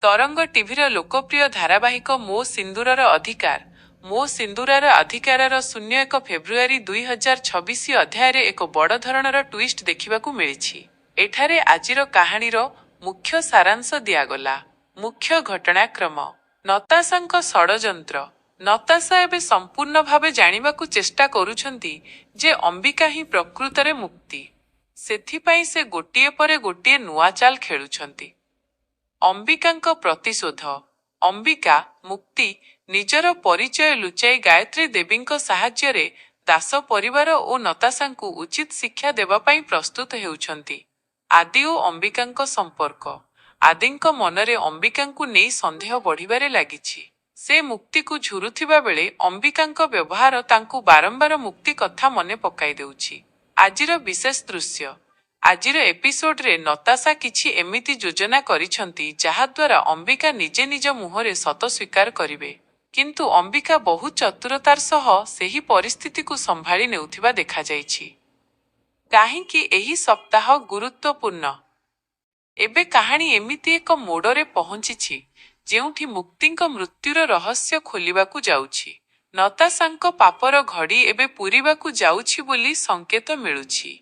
तरंग टीभीर लोकप्रिय धारावाहिक मो सिंदूरर अधिकार मो सिंदूरार अधिकारर 01 फेब्रुआरी 2026 अध्याय एक बड़ धरणर ट्विस्ट देखिबाकू मिलिछि। एठारे आजिर कहानीर मुख्य सारांश दियागला। मुख्य घटनाक्रम नताशांक षड़यंत्र। नताशा एबे संपूर्ण भावे जानिबाकू चेष्टा करुछंती जे अंबिका ही प्रकृतरे मुक्ति। सेथिपाई से गोटिए परे गोटिए नुआ चाल खेलुछंती। अंबिकांक प्रतिशोध। अंबिका मुक्ति निजर परिचय लुचाई गायत्री देवींक साहाଯ୍ୟରେ दास परिवार ओ नताशांकु उचित शिक्षा देवा पाई प्रस्तुत हेउछंती। आदि ओ अंबिकांक संपर्क। आदिंक मनरे अंबिकांकु नेई संदेह बढ़िबारे लागिछि। से मुक्ति को झुरुथिबा बेले अंबिकांक व्यवहार तांकु बारंबार मुक्ति कथा मने पकाई देउछि। आजिर विशेष दृश्य। आजिर एपिसोड रे नताशा किछि एमिति योजना करिछंती जहा द्वारा अंबिका निजे निज मुहरे सत स्वीकार करिवे। किंतु अंबिका बहु चतुरतार सह सेही परिस्थिति को संभाली नेउथिबा देखा जाइछि। काहिंकि एही सप्ताह गुरुत्वपूर्ण। एबे कहानी एमिति एक मोड़रे पहुंचिछि जेउठी मुक्तिंक मृत्युर रहस्य खोलिबाकू जाउछि। नताशांक पापर घड़ी एबे पूरिबाकू जाउछि बोली संकेत मिलुछि।